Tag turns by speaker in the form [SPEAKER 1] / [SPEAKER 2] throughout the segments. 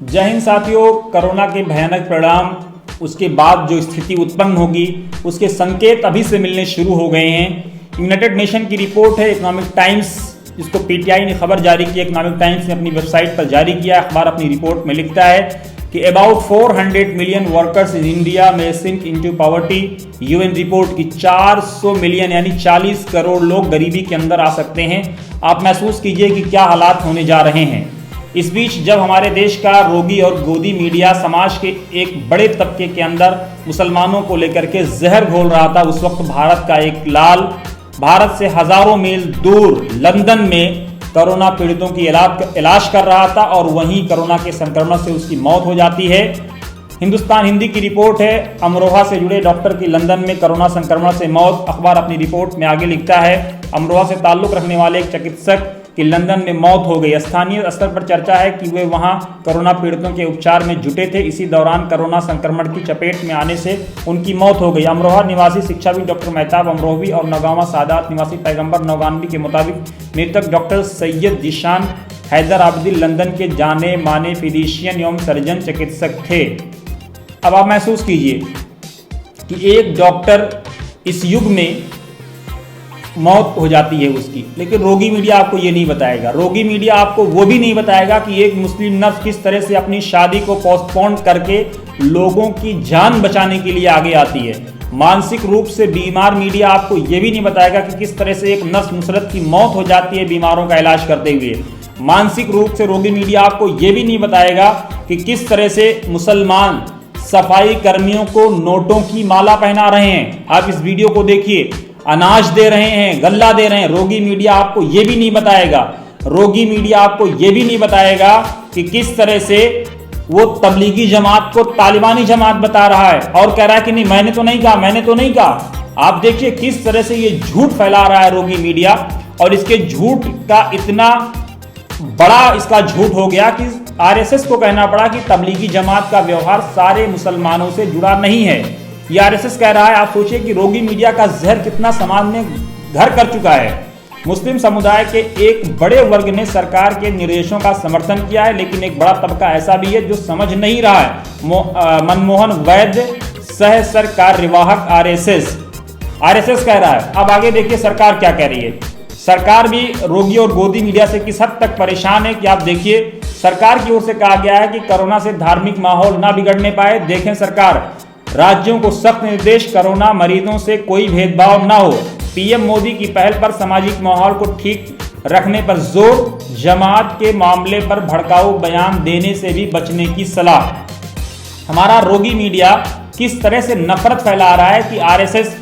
[SPEAKER 1] जय हिंद साथियों। कोरोना के भयानक परिणाम, उसके बाद जो स्थिति उत्पन्न होगी उसके संकेत अभी से मिलने शुरू हो गए हैं। यूनाइटेड नेशन की रिपोर्ट है, इकोनॉमिक टाइम्स, जिसको पीटीआई ने खबर जारी की, इकोनॉमिक टाइम्स ने अपनी वेबसाइट पर जारी किया। अखबार अपनी रिपोर्ट में लिखता है कि about 400 million workers in India में sink into poverty. UN report की 400 मिलियन यानी 40 करोड़ लोग गरीबी के अंदर आ सकते हैं। आप महसूस कीजिए कि क्या हालात होने जा रहे हैं। इस बीच जब हमारे देश का रोगी और गोदी मीडिया समाज के एक बड़े तबके के अंदर मुसलमानों को लेकर के जहर घोल रहा था, उस वक्त भारत का एक लाल भारत से हजारों मील दूर लंदन में कोरोना पीड़ितों की इलाज कर रहा था और वहीं कोरोना के संक्रमण से उसकी मौत हो जाती है। हिंदुस्तान हिंदी की रिपोर्ट है, अमरोहा से जुड़े डॉक्टर की लंदन में कोरोना संक्रमण से मौत। अखबार अपनी रिपोर्ट में आगे लिखता है, अमरोहा से ताल्लुक रखने वाले एक चिकित्सक की लंदन में मौत हो गई। स्थानीय स्तर पर चर्चा है कि वे वहां कोरोना पीड़ितों के उपचार में जुटे थे। इसी दौरान कोरोना संक्रमण की चपेट में आने से उनकी मौत हो गई। अमरोहा निवासी शिक्षाविद डॉक्टर मेहताब अमरोहवी और नौगांवा सादात निवासी पैगंबर नौगानवी के मुताबिक मृतक डॉक्टर सैयद जिशान हैदर आबिदी लंदन के जाने माने फिजिशियन एवं सर्जन चिकित्सक थे। अब आप महसूस कीजिए कि एक डॉक्टर इस युग में मौत हो जाती है उसकी, लेकिन रोगी मीडिया आपको ये नहीं बताएगा। रोगी मीडिया आपको वो भी नहीं बताएगा कि एक मुस्लिम नर्स किस तरह से अपनी शादी को पोस्टपोन करके लोगों की जान बचाने के लिए आगे आती है। मानसिक रूप से बीमार मीडिया आपको ये भी नहीं बताएगा कि किस तरह से एक नर्स नुसरत की मौत हो जाती है बीमारों का इलाज करते हुए। मानसिक रूप से रोगी मीडिया आपको ये भी नहीं बताएगा कि किस तरह से मुसलमान सफाई कर्मियों को नोटों की माला पहना रहे हैं। आप इस वीडियो को देखिए, अनाज दे रहे हैं, गल्ला दे रहे हैं। रोगी मीडिया आपको यह भी नहीं बताएगा, रोगी मीडिया आपको यह भी नहीं बताएगा कि किस तरह से वो तबलीगी जमात को तालिबानी जमात बता रहा है और कह रहा है कि नहीं मैंने तो नहीं कहा, मैंने तो नहीं कहा। आप देखिए किस तरह से ये झूठ फैला रहा है रोगी मीडिया, और इसके झूठ का इतना बड़ा इसका झूठ हो गया कि आरएसएस को कहना पड़ा कि तबलीगी जमात का व्यवहार सारे मुसलमानों से जुड़ा नहीं है। ये आरएसएस कह रहा है। आप सोचिए कि रोगी मीडिया का जहर कितना समाज में घर कर चुका है। मुस्लिम समुदाय के एक बड़े वर्ग ने सरकार के निर्देशों का समर्थन किया है, लेकिन एक बड़ा तबका ऐसा भी है जो समझ नहीं रहा है। मनमोहन वैद्य सह सरकार कार्यवाहक आरएसएस कह रहा है। अब आगे देखिए सरकार क्या कह रही है। सरकार भी रोगी और गोदी मीडिया से किस हद तक परेशान है कि आप देखिए, सरकार की ओर से कहा गया है कि कोरोना से धार्मिक माहौल ना बिगड़ने पाए। देखें सरकार, राज्यों को सख्त निर्देश, कोरोना मरीजों से कोई भेदभाव ना हो। पीएम मोदी की पहल पर सामाजिक माहौल को ठीक रखने पर जोर, जमात के मामले पर भड़काऊ बयान देने से भी बचने की सलाह। हमारा रोगी मीडिया किस तरह से नफरत फैला रहा है कि आरएसएस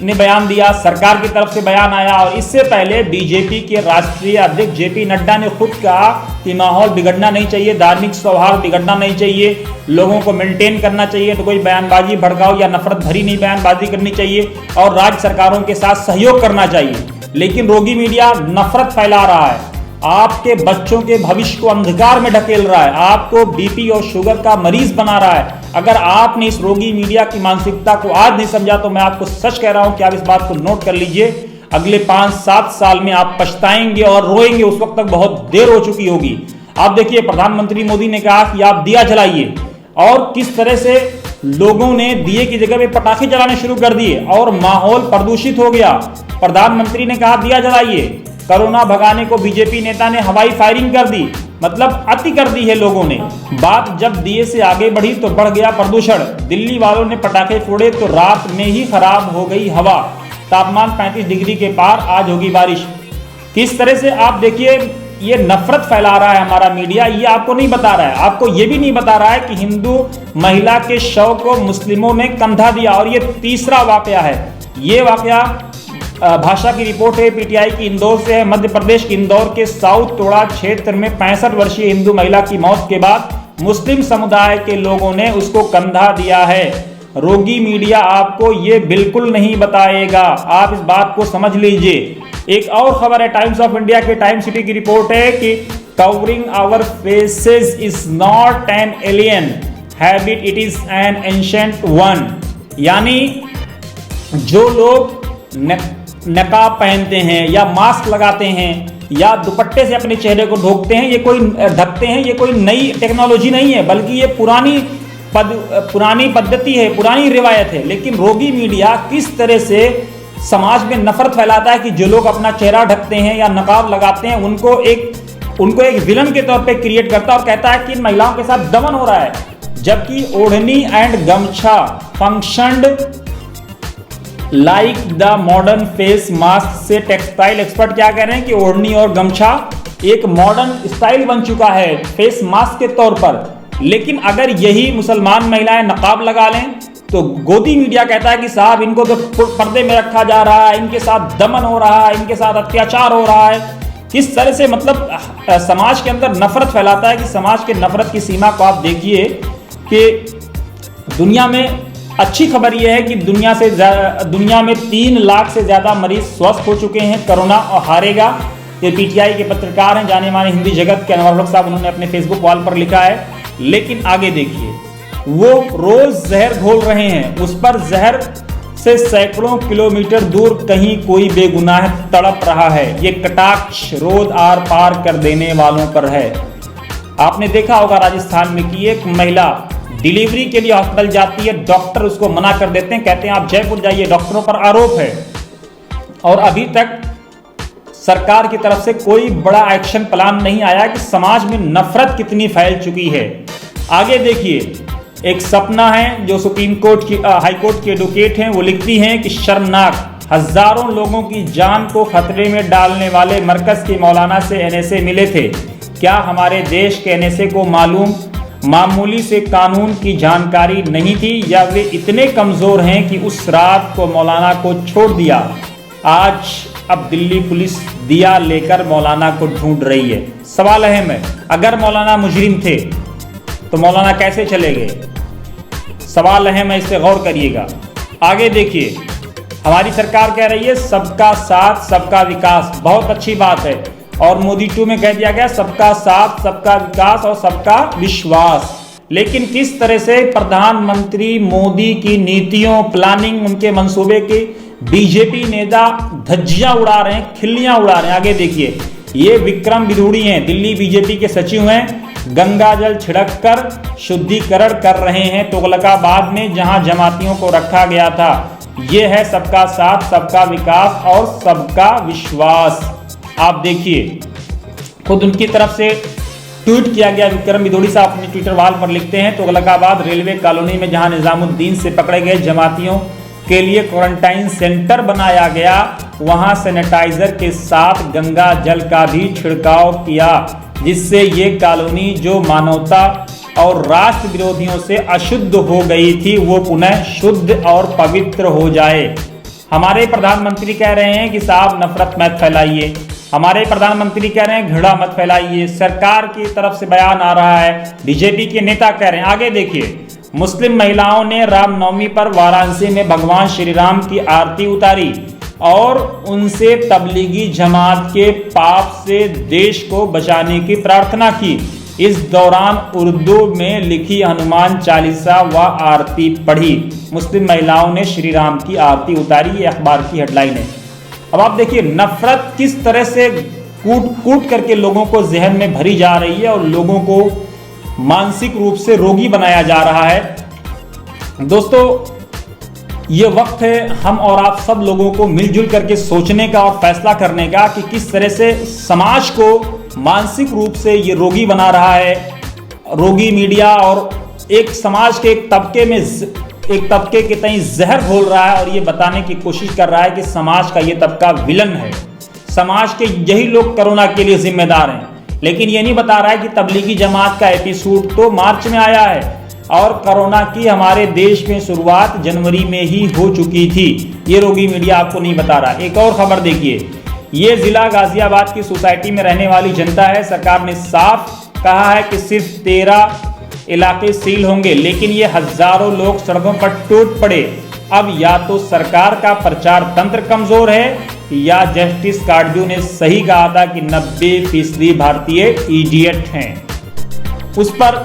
[SPEAKER 1] ने बयान दिया, सरकार की तरफ से बयान आया, और इससे पहले बीजेपी के राष्ट्रीय अध्यक्ष जेपी नड्डा ने खुद कहा कि माहौल बिगड़ना नहीं चाहिए, धार्मिक सौहार्द बिगड़ना नहीं चाहिए, लोगों को मेंटेन करना चाहिए, तो कोई बयानबाजी भड़काऊ या नफरत भरी नहीं बयानबाजी करनी चाहिए और राज्य सरकारों के साथ सहयोग करना चाहिए। लेकिन रोगी मीडिया नफरत फैला रहा है, आपके बच्चों के भविष्य को अंधकार में ढकेल रहा है, आपको बीपी और शुगर का मरीज बना रहा है। अगर आपने इस रोगी मीडिया की मानसिकता को आज नहीं समझा तो मैं आपको सच कह रहा हूं कि आप इस बात को नोट कर लीजिए, अगले 5-7 साल में आप पछताएंगे और रोएंगे। उस वक्त तक बहुत देर हो चुकी होगी। आप देखिए, प्रधानमंत्री मोदी ने कहा कि आप दिया जलाइए, और किस तरह से लोगों ने दिए की जगह में पटाखे जलाने शुरू कर दिए और माहौल प्रदूषित हो गया। प्रधानमंत्री ने कहा दिया जलाइए, कोरोना भगाने को बीजेपी नेता ने हवाई फायरिंग कर दी, मतलब अति कर दी है लोगों ने। बात जब दिए से आगे बढ़ी तो बढ़ गया प्रदूषण। दिल्ली वालों ने पटाखे फोड़े तो रात में ही खराब हो गई हवा। तापमान 35 डिग्री के पार, आज होगी बारिश। किस तरह से आप देखिए ये नफरत फैला रहा है हमारा मीडिया। ये आपको नहीं बता रहा है, आपको ये भी नहीं बता रहा है कि हिंदू महिला के शव को मुस्लिमों ने कंधा दिया, और ये तीसरा वाकया है। ये वाकया भाषा की रिपोर्ट है, पीटीआई की इंदौर से है। मध्य प्रदेश के इंदौर के साउथ टोड़ा क्षेत्र में 65 वर्षीय हिंदू महिला की मौत के बाद मुस्लिम समुदाय के लोगों ने उसको कंधा दिया है। रोगी मीडिया आपको ये बिल्कुल नहीं बताएगा, आप इस बात को समझ लीजिए। एक और खबर है, टाइम्स ऑफ इंडिया के टाइम सिटी की रिपोर्ट है कि covering our faces is not an alien habit, it is an ancient one. यानी जो लोग नकाब पहनते हैं या मास्क लगाते हैं या दुपट्टे से अपने चेहरे को ढकते हैं, ये कोई नई टेक्नोलॉजी नहीं है, बल्कि ये पुरानी पद्धति है, पुरानी रिवायत है। लेकिन रोगी मीडिया किस तरह से समाज में नफरत फैलाता है कि जो लोग अपना चेहरा ढकते हैं या नकाब लगाते हैं उनको एक विलन के तौर पे क्रिएट करता है और कहता है कि इन महिलाओं के साथ दमन हो रहा है, जबकि ओढ़नी एंड गमछा functioned like the modern face mask से टेक्सटाइल एक्सपर्ट क्या कह रहे हैं कि ओढ़नी और गमछा एक मॉडर्न स्टाइल बन चुका है फेस मास्क के तौर पर। लेकिन अगर यही मुसलमान महिलाएं नकाब लगा लें तो गोदी मीडिया कहता है कि साहब इनको तो पर्दे में रखा जा रहा है, इनके साथ दमन हो रहा है, इनके साथ अत्याचार हो रहा है। किस तरह से मतलब समाज के अंदर नफरत फैलाता है कि समाज के नफरत की सीमा को आप देखिए कि दुनिया में अच्छी खबर यह है कि दुनिया में 3 लाख से ज्यादा मरीज स्वस्थ हो चुके हैं कोरोना और हारेगा। ये पीटीआई के पत्रकार हैं, जाने माने हिंदी जगत के अनवर साहब, उन्होंने अपने फेसबुक वॉल पर लिखा है। लेकिन आगे देखिए, वो रोज जहर घोल रहे हैं, उस पर जहर से सैकड़ों किलोमीटर दूर कहीं कोई बेगुनाह तड़प रहा है। ये कटाक्ष रोज आर पार कर देने वालों पर है। आपने देखा होगा राजस्थान में कि एक महिला डिलीवरी के लिए हॉस्पिटल जाती है, डॉक्टर उसको मना कर देते हैं, कहते हैं आप जयपुर जाइए, डॉक्टरों पर आरोप है। और अभी तक सरकार की तरफ से कोई बड़ा एक्शन प्लान नहीं आया कि समाज में नफरत कितनी फैल चुकी है। आगे देखिए, एक सपना है जो सुप्रीम कोर्ट की हाई कोर्ट की एडवोकेट हैं, वो लिखती हैं कि शर्मनाक, हजारों लोगों की जान को खतरे में डालने वाले मरकज के मौलाना से एनएसए मिले थे। क्या हमारे देश के एनएसए को मामूली से कानून की जानकारी नहीं थी, या वे इतने कमजोर हैं कि उस रात को मौलाना को छोड़ दिया। आज अब दिल्ली पुलिस दिया लेकर मौलाना को ढूंढ रही है। सवाल अहम है, अगर मौलाना मुजरिम थे तो मौलाना कैसे चले गए? सवाल अहम है, इस पे गौर करिएगा। आगे देखिए, हमारी सरकार कह रही है सबका साथ सबका विकास, बहुत अच्छी बात है। और मोदी 2 में कह दिया गया सबका साथ सबका विकास और सबका विश्वास। लेकिन किस तरह से प्रधानमंत्री मोदी की नीतियों, प्लानिंग, उनके मंसूबे के बीजेपी नेता धज्जियां उड़ा रहे हैं, खिल्लियां उड़ा रहे हैं। आगे देखिए, ये विक्रम विधूड़ी हैं, दिल्ली बीजेपी के सचिव हैं, गंगा जल छिड़क कर शुद्धिकरण कर रहे हैं तुगलकाबाद में, जहां जमातियों को रखा गया था। ये है सबका साथ सबका विकास और सबका विश्वास। आप देखिए, खुद उनकी तरफ से ट्वीट किया गया। विक्रम विधूड़ी साहब अपने ट्विटर वॉल पर लिखते हैं, तुगलकाबाद रेलवे कॉलोनी में जहां निजामुद्दीन से पकड़े गए जमातियों के लिए क्वारंटाइन सेंटर बनाया गया, वहां सैनिटाइजर के साथ गंगा जल का भी छिड़काव किया, जिससे ये कॉलोनी जो मानवता और राष्ट्र विरोधियों से अशुद्ध हो गई थी, वो पुनः शुद्ध और पवित्र हो जाए। हमारे प्रधानमंत्री कह रहे हैं कि साहब नफरत मत फैलाइए, हमारे प्रधानमंत्री कह रहे हैं घृणा मत फैलाइए, सरकार की तरफ से बयान आ रहा है, बीजेपी के नेता कह रहे हैं। आगे देखिए, मुस्लिम महिलाओं ने रामनवमी पर वाराणसी में भगवान श्री राम की आरती उतारी और उनसे तबलीगी जमात के पाप से देश को बचाने की प्रार्थना की। इस दौरान उर्दू में लिखी हनुमान चालीसा व आरती पढ़ी। मुस्लिम महिलाओं ने श्री राम की आरती उतारी, ये अखबार की हेडलाइन है। अब आप देखिए, नफरत किस तरह से कूट करके लोगों को जहन में भरी जा रही है और लोगों को मानसिक रूप से रोगी बनाया जा रहा है। दोस्तों, ये वक्त है हम और आप सब लोगों को मिलजुल करके सोचने का और फैसला करने का कि किस तरह से समाज को मानसिक रूप से ये रोगी बना रहा है रोगी मीडिया, और एक समाज के एक तबके के तई जहर घोल रहा है और ये बताने की कोशिश कर रहा है कि समाज का ये तबका विलन है, समाज के यही लोग कोरोना के लिए जिम्मेदार हैं। लेकिन ये नहीं बता रहा है कि तबलीगी जमात का एपिसोड तो मार्च में आया है और कोरोना की हमारे देश में शुरुआत जनवरी में ही हो चुकी थी। ये रोगी मीडिया आपको नहीं बता रहा। एक और खबर देखिए, ये जिला गाजियाबाद की सोसाइटी में रहने वाली जनता है। सरकार ने साफ कहा है कि सिर्फ 13 इलाके सील होंगे, लेकिन ये हजारों लोग सड़कों पर टूट पड़े। अब या तो सरकार का प्रचार तंत्र कमजोर है या जस्टिस काटजू ने सही कहा था कि 90% भारतीय इडियट हैं। उस पर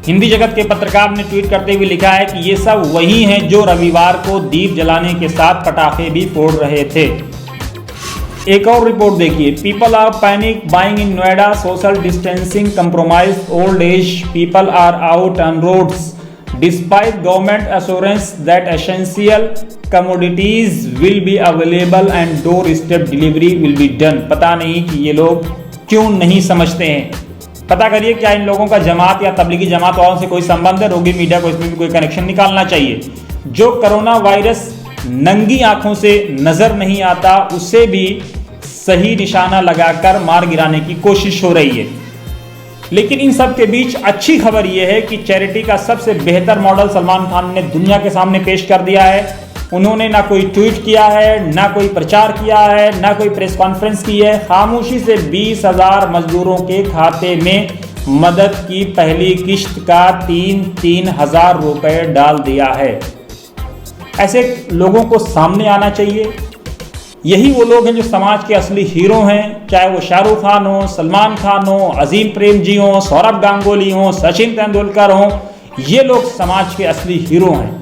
[SPEAKER 1] हिंदी जगत के पत्रकार ने ट्वीट करते हुए लिखा है कि ये सब वही हैं जो रविवार को दीप जलाने के साथ पटाखे भी फोड़ रहे थे। एक और रिपोर्ट देखिए, people are panic buying in Noida, social distancing compromise, old age people are out on roads despite government assurance that essential commodities will be available and doorstep delivery will be done. पता नहीं कि ये लोग क्यों नहीं समझते हैं। पता करिए क्या इन लोगों का जमात या तबलीगी जमात वालों से कोई संबंध है? रोगी मीडिया को इसमें भी कोई कनेक्शन निकालना चाहिए। जो कोरोना वायरस नंगी आंखों से नजर नहीं आता, उससे भी सही निशाना लगाकर मार गिराने की कोशिश हो रही है। लेकिन इन सब के बीच अच्छी खबर यह है कि चैरिटी का सबसे बेहतर मॉडल सलमान खान ने दुनिया के सामने पेश कर दिया है। उन्होंने ना कोई ट्वीट किया है, ना कोई प्रचार किया है, ना कोई प्रेस कॉन्फ्रेंस की है। खामोशी से 20,000 मजदूरों के खाते में मदद की पहली किश्त का 3,000 रुपए डाल दिया है। ऐसे लोगों को सामने आना चाहिए। यही वो लोग हैं जो समाज के असली हीरो हैं, चाहे वो शाहरुख खान हो, सलमान खान हो, अजीम प्रेमजी हो, सौरभ गांगुली हो, सचिन तेंदुलकर हो। ये लोग समाज के असली हीरो हैं।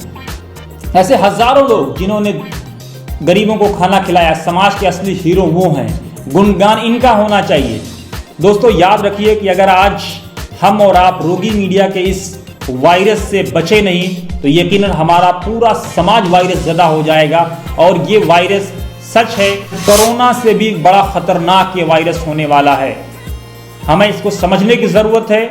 [SPEAKER 1] ऐसे हजारों लोग जिन्होंने गरीबों को खाना खिलाया, समाज के असली हीरो वो हैं। गुणगान इनका होना चाहिए। दोस्तों याद रखिए कि अगर आज हम और आप रोगी मीडिया के इस वायरस से बचे नहीं तो यकीनन हमारा पूरा समाज वायरस ज़दा हो जाएगा। और ये वायरस सच है, कोरोना से भी बड़ा खतरनाक ये वायरस होने वाला है। हमें इसको समझने की ज़रूरत है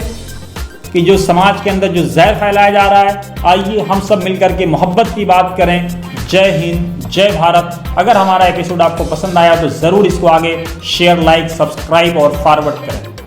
[SPEAKER 1] कि जो समाज के अंदर जो जहर फैलाया जा रहा है, आइए हम सब मिलकर के मोहब्बत की बात करें। जय हिंद, जय भारत। अगर हमारा एपिसोड आपको पसंद आया तो ज़रूर इसको आगे शेयर, लाइक, सब्सक्राइब और फॉरवर्ड करें।